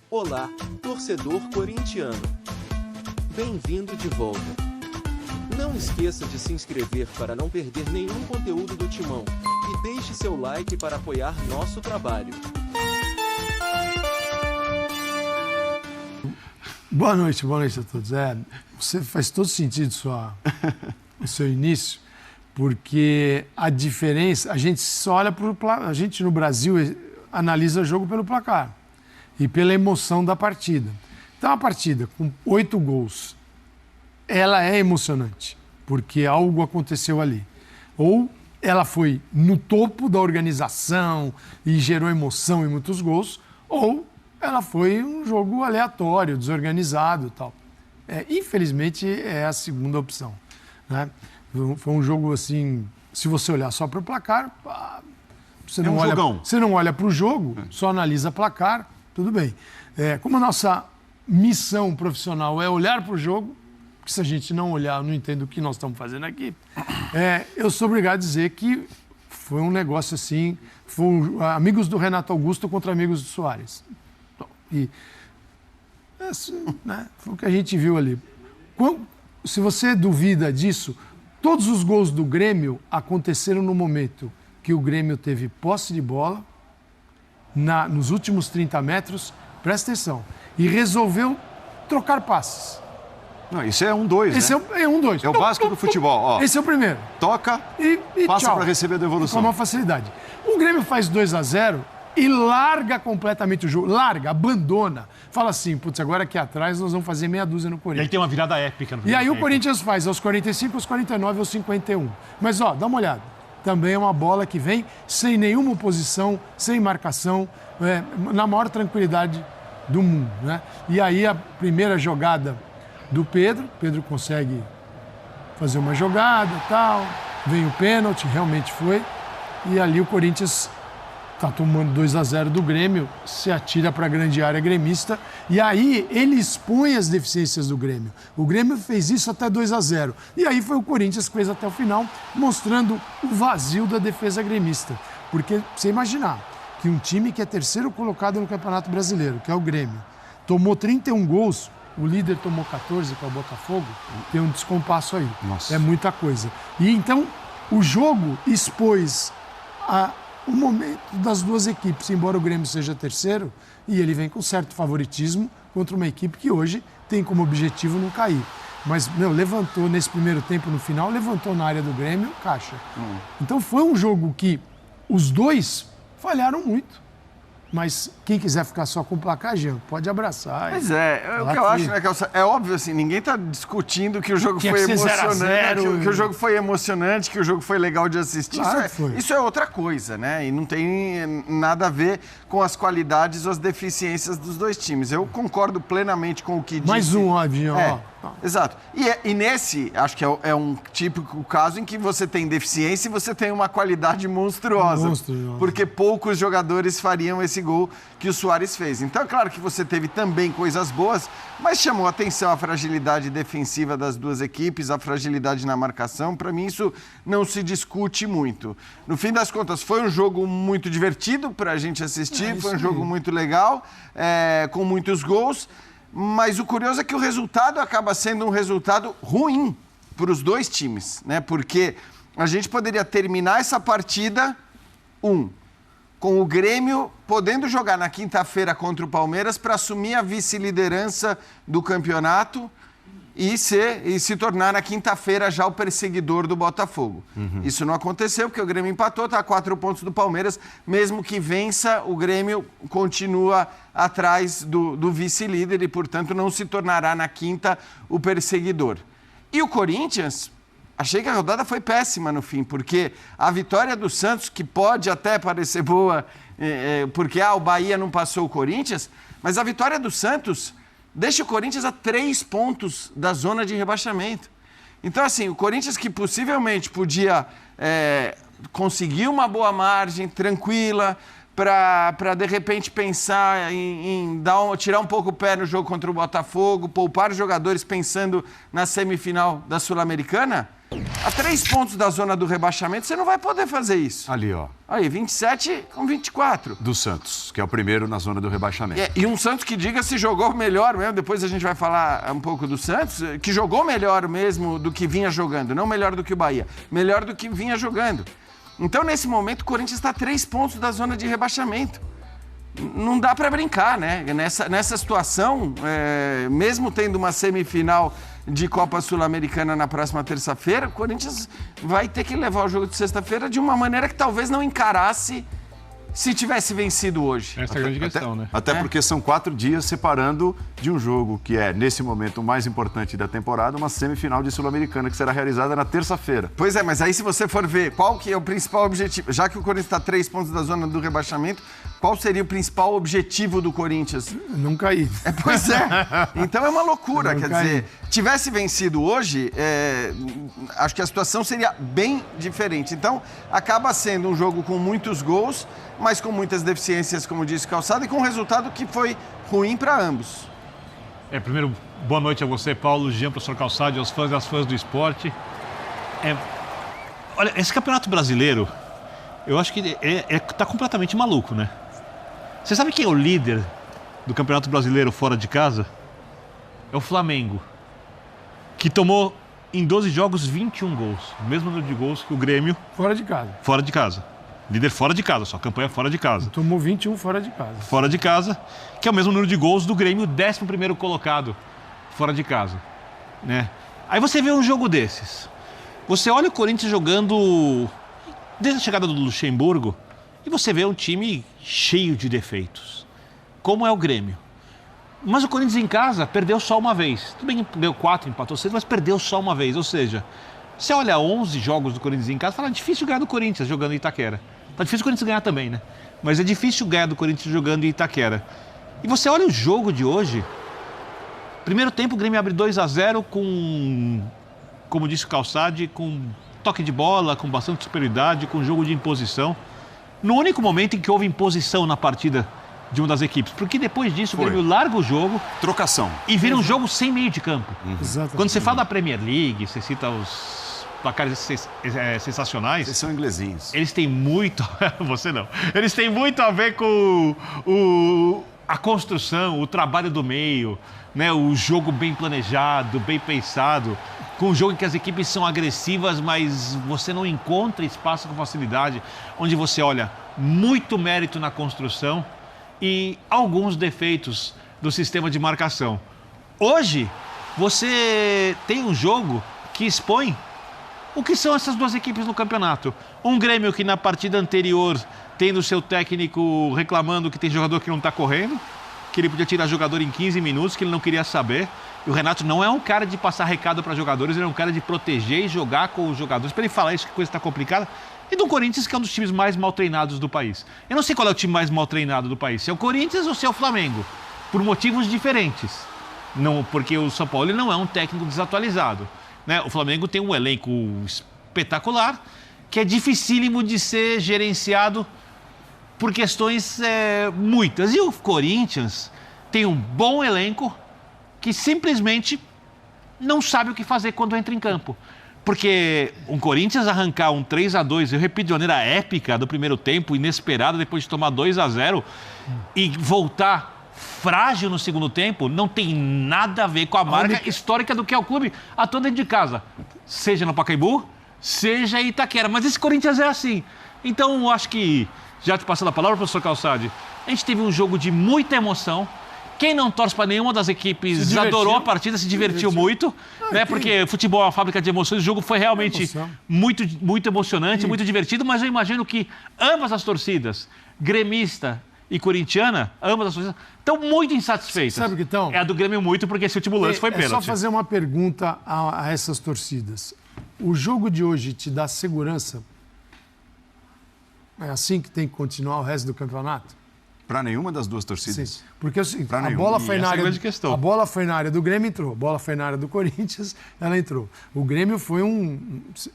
Olá, torcedor corintiano. Bem-vindo de volta. Não esqueça de se inscrever para não perder nenhum conteúdo do Timão e deixe seu like para apoiar nosso trabalho. Boa noite a todos. Você faz todo sentido o seu início, porque a diferença, a gente só olha para o placar, a gente no Brasil analisa o jogo pelo placar e pela emoção da partida. Então a partida com 8 gols, ela é emocionante, porque algo aconteceu ali. Ou ela foi no topo da organização e gerou emoção e muitos gols, ou ela foi um jogo aleatório, desorganizado e tal. Infelizmente, é a segunda opção, né? Foi um jogo assim, se você olhar só para o placar, você não olha para o jogo, só analisa placar, tudo bem. Como a nossa missão profissional é olhar para o jogo, porque se a gente não olhar, não entende o que nós estamos fazendo aqui, eu sou obrigado a dizer que foi um negócio assim, amigos do Renato Augusto contra amigos do Soares. E né, foi o que a gente viu ali. Se você duvida disso, todos os gols do Grêmio aconteceram no momento que o Grêmio teve posse de bola, nos últimos 30 metros, presta atenção, e resolveu trocar passes. Não, isso é 1-2, né? Esse é 1-2. É o básico do futebol. Ó, esse é o primeiro. Toca, e passa para receber a devolução. Com uma facilidade. O Grêmio faz 2-0 e larga completamente o jogo. Abandona. Fala assim, putz, agora aqui atrás nós vamos fazer meia dúzia no Corinthians. E aí tem uma virada épica. E aí o Corinthians faz aos 45, aos 49, aos 51. Mas, dá uma olhada. Também é uma bola que vem sem nenhuma oposição, sem marcação, na maior tranquilidade do mundo, né? E aí a primeira jogada do Pedro consegue fazer uma jogada e tal, vem o pênalti, realmente foi, e ali o Corinthians está tomando 2-0 do Grêmio, se atira para a grande área gremista, e aí ele expõe as deficiências do Grêmio. O Grêmio fez isso até 2-0, e aí foi o Corinthians que fez até o final, mostrando o vazio da defesa gremista. Porque, você imaginar que um time que é terceiro colocado no Campeonato Brasileiro, que é o Grêmio, tomou 31 gols, o líder tomou 14 para o Botafogo, tem um descompasso aí. Nossa. É muita coisa. E então, o jogo expôs o momento das duas equipes, embora o Grêmio seja terceiro, e ele vem com certo favoritismo contra uma equipe que hoje tem como objetivo não cair. Mas, levantou nesse primeiro tempo, no final, levantou na área do Grêmio, caixa. Então foi um jogo que os dois falharam muito. Mas quem quiser ficar só com o placar, Jean, pode abraçar. Mas o que eu acho, né, Calça? É óbvio, assim, ninguém está discutindo que o jogo foi emocionante, que o jogo foi emocionante, que o jogo foi legal de assistir. Claro isso é outra coisa, né? E não tem nada a ver com as qualidades ou as deficiências dos dois times. Eu concordo plenamente com o que disse. Mais um, Jean, Exato. E nesse, acho que é um típico caso em que você tem deficiência e você tem uma qualidade monstruosa. Porque poucos jogadores fariam esse gol que o Soares fez. Então, é claro que você teve também coisas boas, mas chamou a atenção a fragilidade defensiva das duas equipes, a fragilidade na marcação. Para mim, isso não se discute muito. No fim das contas, foi um jogo muito divertido para a gente assistir, foi um jogo muito legal, com muitos gols. Mas o curioso é que o resultado acaba sendo um resultado ruim para os dois times, né? Porque a gente poderia terminar essa partida, com o Grêmio podendo jogar na quinta-feira contra o Palmeiras para assumir a vice-liderança do campeonato e se tornar na quinta-feira já o perseguidor do Botafogo. Isso não aconteceu, porque o Grêmio empatou, está a 4 pontos do Palmeiras. Mesmo que vença, o Grêmio continua atrás do vice-líder e, portanto, não se tornará na quinta o perseguidor. E o Corinthians, achei que a rodada foi péssima no fim, porque a vitória do Santos, que pode até parecer boa, porque o Bahia não passou o Corinthians, mas a vitória do Santos deixa o Corinthians a 3 pontos da zona de rebaixamento. Então, assim, o Corinthians que possivelmente podia conseguir uma boa margem, tranquila, para de repente pensar em tirar um pouco o pé no jogo contra o Botafogo, poupar os jogadores pensando na semifinal da Sul-Americana, A 3 pontos da zona do rebaixamento, você não vai poder fazer isso. Ali, ó. Aí, 27 com 24. Do Santos, que é o primeiro na zona do rebaixamento. E um Santos que, diga-se, jogou melhor mesmo. Depois a gente vai falar um pouco do Santos, que jogou melhor mesmo do que vinha jogando. Não melhor do que o Bahia, melhor do que vinha jogando. Então, nesse momento, o Corinthians está a 3 pontos da zona de rebaixamento. Não dá para brincar, né? Nessa situação, mesmo tendo uma semifinal de Copa Sul-Americana na próxima terça-feira, o Corinthians vai ter que levar o jogo de sexta-feira de uma maneira que talvez não encarasse se tivesse vencido hoje. Essa é a grande questão, né? Até porque são 4 dias separando de um jogo que é, nesse momento, o mais importante da temporada, uma semifinal de Sul-Americana, que será realizada na terça-feira. Pois é, mas aí se você for ver qual que é o principal objetivo, já que o Corinthians está a 3 pontos da zona do rebaixamento, qual seria o principal objetivo do Corinthians? Não cair. Pois é. Então é uma loucura, quer dizer, tivesse vencido hoje, acho que a situação seria bem diferente. Então, acaba sendo um jogo com muitos gols, mas com muitas deficiências, como disse Calçado, e com um resultado que foi ruim para ambos. Primeiro, boa noite a você, Paulo, Jean, professor Calçado, e aos fãs e às fãs do esporte. Olha, esse Campeonato Brasileiro, eu acho que tá completamente maluco, né? Você sabe quem é o líder do Campeonato Brasileiro fora de casa? É o Flamengo, que tomou em 12 jogos 21 gols, o mesmo número de gols que o Grêmio. Fora de casa. Fora de casa. Líder fora de casa, só campanha fora de casa. Tomou 21 fora de casa. Fora de casa, que é o mesmo número de gols do Grêmio, 11º colocado fora de casa, né? Aí você vê um jogo desses. Você olha o Corinthians jogando desde a chegada do Luxemburgo e você vê um time cheio de defeitos, como é o Grêmio. Mas o Corinthians em casa perdeu só uma vez. Tudo bem que deu 4, empatou 6, mas perdeu só uma vez. Ou seja, você olha 11 jogos do Corinthians em casa e fala, é difícil ganhar do Corinthians jogando em Itaquera. Tá difícil o Corinthians ganhar também, né? Mas é difícil ganhar do Corinthians jogando em Itaquera. E você olha o jogo de hoje, primeiro tempo o Grêmio abre 2-0 com, como disse o Calçade, com toque de bola, com bastante superioridade, com jogo de imposição. No único momento em que houve imposição na partida de uma das equipes, porque depois disso o Grêmio larga o jogo. Trocação. E vira um jogo sem meio de campo. Exatamente. Quando você fala da Premier League, você cita os placares sensacionais. Vocês são inglesinhos. Eles têm muito... Você não. Eles têm muito a ver com a construção, o trabalho do meio, né? O jogo bem planejado, bem pensado, com um jogo em que as equipes são agressivas, mas você não encontra espaço com facilidade, onde você olha muito mérito na construção e alguns defeitos do sistema de marcação. Hoje, você tem um jogo que expõe o que são essas duas equipes no campeonato. Um Grêmio que na partida anterior, tendo o seu técnico reclamando que tem jogador que não está correndo, que ele podia tirar jogador em 15 minutos, que ele não queria saber. E o Renato não é um cara de passar recado para jogadores, ele é um cara de proteger e jogar com os jogadores. Para ele falar isso, que a coisa está complicada. E do Corinthians, que é um dos times mais mal treinados do país. Eu não sei qual é o time mais mal treinado do país, se é o Corinthians ou se é o Flamengo, por motivos diferentes. Não, porque o São Paulo ele não é um técnico desatualizado, né? O Flamengo tem um elenco espetacular, que é dificílimo de ser gerenciado por questões muitas. E o Corinthians tem um bom elenco que simplesmente não sabe o que fazer quando entra em campo. Porque um Corinthians arrancar um 3-2, eu repito, de maneira épica do primeiro tempo, inesperada, depois de tomar 2-0, e voltar frágil no segundo tempo, não tem nada a ver com a marca histórica do que é o clube atuando dentro de casa. Seja no Pacaembu, seja em Itaquera. Mas esse Corinthians é assim. Então, eu acho que, já te passando a palavra, professor Calçade, a gente teve um jogo de muita emoção. Quem não torce para nenhuma das equipes adorou a partida, se divertiu muito, né? Porque futebol é uma fábrica de emoções, o jogo foi realmente muito, muito emocionante, muito divertido, mas eu imagino que ambas as torcidas, gremista e corintiana, ambas as torcidas, estão muito insatisfeitas. Sabe o que estão? É a do Grêmio muito, porque esse último lance foi pênalti. É só fazer uma pergunta a essas torcidas. O jogo de hoje te dá segurança? É assim que tem que continuar o resto do campeonato? Para nenhuma das duas torcidas. Sim, porque assim, a bola foi na área do Grêmio, entrou. A bola foi na área do Corinthians, ela entrou. O Grêmio foi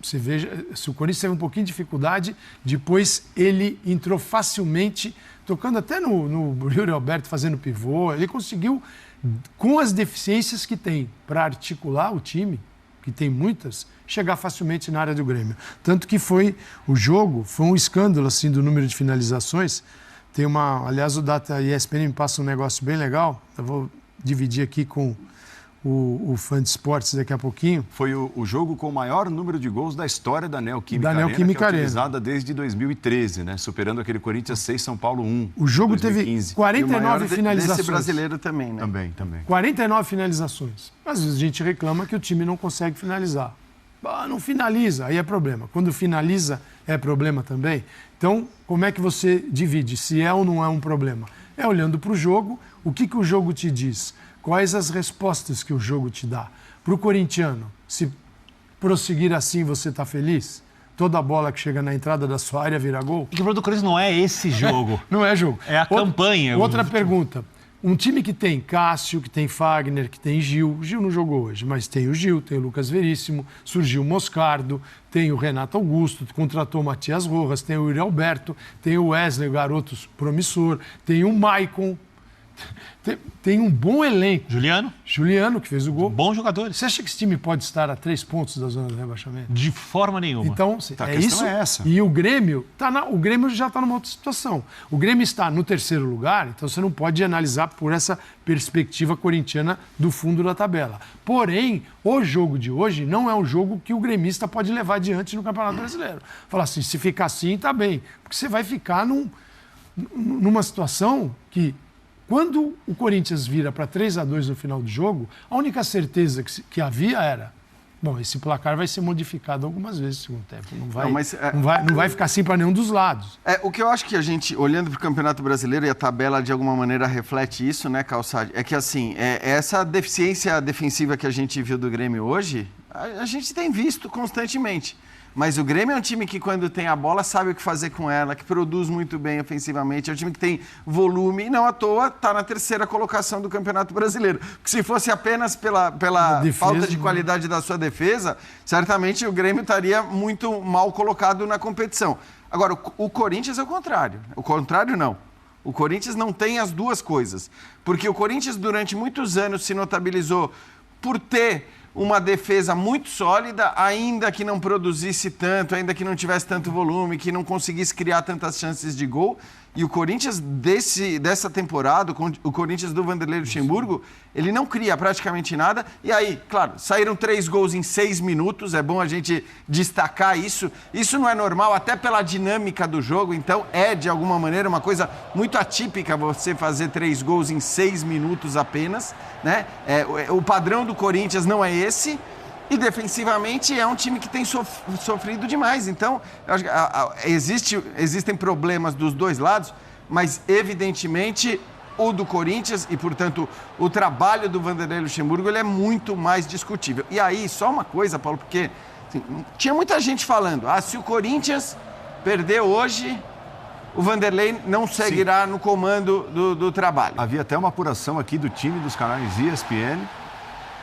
você veja, se o Corinthians teve um pouquinho de dificuldade, depois ele entrou facilmente, tocando até no Yuri Alberto, fazendo pivô. Ele conseguiu, com as deficiências que tem, para articular o time. que tem muitas, chegar facilmente na área do Grêmio. Tanto que o jogo foi um escândalo assim, do número de finalizações. Tem aliás, o Data ESPN me passa um negócio bem legal. Eu vou dividir aqui com o fã de esportes daqui a pouquinho. Foi o jogo com o maior número de gols da história da Neoquímica Arena, que é utilizada desde 2013, né? Superando aquele Corinthians 6, São Paulo 1. O jogo 2015. Teve 49 finalizações. Desse brasileiro também, né? Também. 49 finalizações. Às vezes a gente reclama que o time não consegue finalizar. Não finaliza, aí é problema. Quando finaliza, é problema também. Então, como é que você divide se é ou não é um problema? É olhando para o jogo, o que o jogo te diz? Quais as respostas que o jogo te dá? Para o corintiano, se prosseguir assim, você está feliz? Toda bola que chega na entrada da sua área vira gol? E que o do Corinthians não é esse jogo. Não é jogo. É a campanha. Outra pergunta. Um time que tem Cássio, que tem Fagner, que tem Gil. Gil não jogou hoje, mas tem o Gil, tem o Lucas Veríssimo, surgiu o Moscardo, tem o Renato Augusto, contratou o Matias Rojas, tem o Yuri Alberto, tem o Wesley, o garoto promissor, tem o Maicon. Tem um bom elenco. Juliano, que fez o gol. Bons jogadores. Você acha que esse time pode estar a 3 pontos da zona do rebaixamento? De forma nenhuma. Então, a isso. É essa. E o Grêmio, o Grêmio já está numa outra situação. O Grêmio está no 3º lugar, então você não pode analisar por essa perspectiva corintiana do fundo da tabela. Porém, o jogo de hoje não é um jogo que o gremista pode levar adiante no Campeonato Brasileiro. Falar assim, se ficar assim, tá bem. Porque você vai ficar numa situação que... Quando o Corinthians vira para 3-2 no final do jogo, a única certeza que havia era: bom, esse placar vai ser modificado algumas vezes no segundo tempo. Não vai ficar assim para nenhum dos lados. O que eu acho que a gente, olhando para o Campeonato Brasileiro, e a tabela de alguma maneira reflete isso, né, Calçade? É que assim, essa deficiência defensiva que a gente viu do Grêmio hoje, a gente tem visto constantemente. Mas o Grêmio é um time que, quando tem a bola, sabe o que fazer com ela, que produz muito bem ofensivamente. É um time que tem volume e, não à toa, está na 3ª colocação do Campeonato Brasileiro. Porque se fosse apenas pela defesa, falta de qualidade da sua defesa, certamente o Grêmio estaria muito mal colocado na competição. Agora, o Corinthians é o contrário. O contrário, não. O Corinthians não tem as duas coisas. Porque o Corinthians, durante muitos anos, se notabilizou por ter uma defesa muito sólida, ainda que não produzisse tanto, ainda que não tivesse tanto volume, que não conseguisse criar tantas chances de gol. E o Corinthians dessa temporada, o Corinthians do Vanderlei Luxemburgo, ele não cria praticamente nada. E aí, claro, saíram 3 gols em 6 minutos, é bom a gente destacar isso. Isso não é normal, até pela dinâmica do jogo, então é, de alguma maneira, uma coisa muito atípica você fazer 3 gols em 6 minutos apenas, né? O padrão do Corinthians não é esse. E defensivamente é um time que tem sofrido demais. Então, existem problemas dos dois lados, mas evidentemente o do Corinthians e, portanto, o trabalho do Vanderlei Luxemburgo, ele é muito mais discutível. E aí, só uma coisa, Paulo, porque assim, tinha muita gente falando, se o Corinthians perder hoje, o Vanderlei não seguirá no comando do trabalho. Havia até uma apuração aqui do time dos canais ESPN.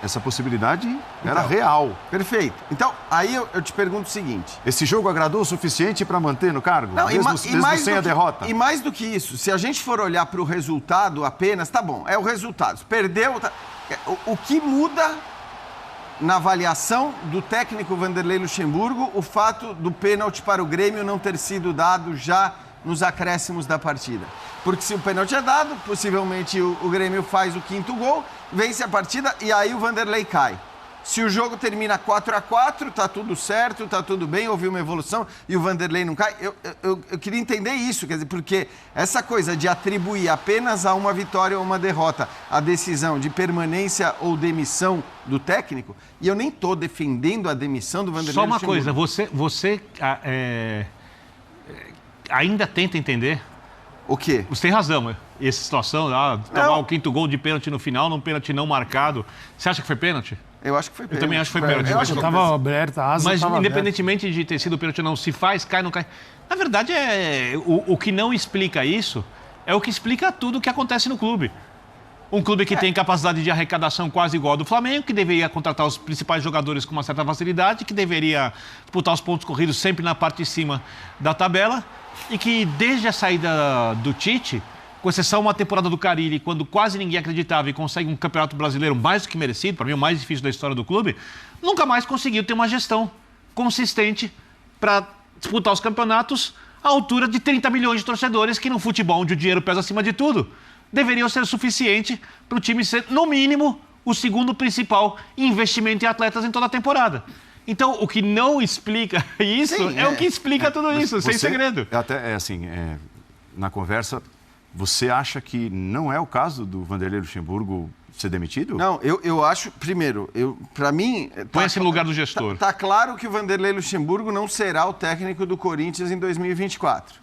Essa possibilidade era real. Perfeito. Então, aí eu te pergunto o seguinte. Esse jogo agradou o suficiente para manter no cargo? Não, mesmo sem a derrota? E mais do que isso, se a gente for olhar para o resultado apenas, tá bom, é o resultado. Perdeu, o que muda na avaliação do técnico Vanderlei Luxemburgo, o fato do pênalti para o Grêmio não ter sido dado já nos acréscimos da partida. Porque se o pênalti é dado, possivelmente o Grêmio faz o 5º gol, vence a partida e aí o Vanderlei cai. Se o jogo termina 4-4, tá tudo certo, tá tudo bem, houve uma evolução e o Vanderlei não cai. Eu queria entender isso, quer dizer, porque essa coisa de atribuir apenas a uma vitória ou uma derrota a decisão de permanência ou demissão do técnico, e eu nem tô defendendo a demissão do Vanderlei. Só uma coisa, você ainda tenta entender? O quê? Você tem razão, essa situação, tomar o 5º gol de pênalti no final, num pênalti não marcado. Você acha que foi pênalti? Eu acho que foi pênalti. Eu também acho que foi pênalti. Eu acho que estava aberta a asa. Mas independentemente de ter sido pênalti ou não, se faz, cai, não cai. Na verdade, o que não explica isso é o que explica tudo o que acontece no clube. Um clube que tem capacidade de arrecadação quase igual ao do Flamengo, que deveria contratar os principais jogadores com uma certa facilidade, que deveria disputar os pontos corridos sempre na parte de cima da tabela, e que desde a saída do Tite com exceção uma temporada do Carille, quando quase ninguém acreditava e consegue um campeonato brasileiro mais do que merecido, para mim o mais difícil da história do clube, nunca mais conseguiu ter uma gestão consistente para disputar os campeonatos à altura de 30 milhões de torcedores, que no futebol, onde o dinheiro pesa acima de tudo, deveriam ser suficiente para o time ser, no mínimo, o segundo principal investimento em atletas em toda a temporada. Então, o que não explica isso o que explica tudo isso, sem segredo. Até, na conversa, você acha que não é o caso do Vanderlei Luxemburgo ser demitido? Não, eu acho, primeiro, para mim... Põe-se no lugar do gestor. Tá claro que o Vanderlei Luxemburgo não será o técnico do Corinthians em 2024.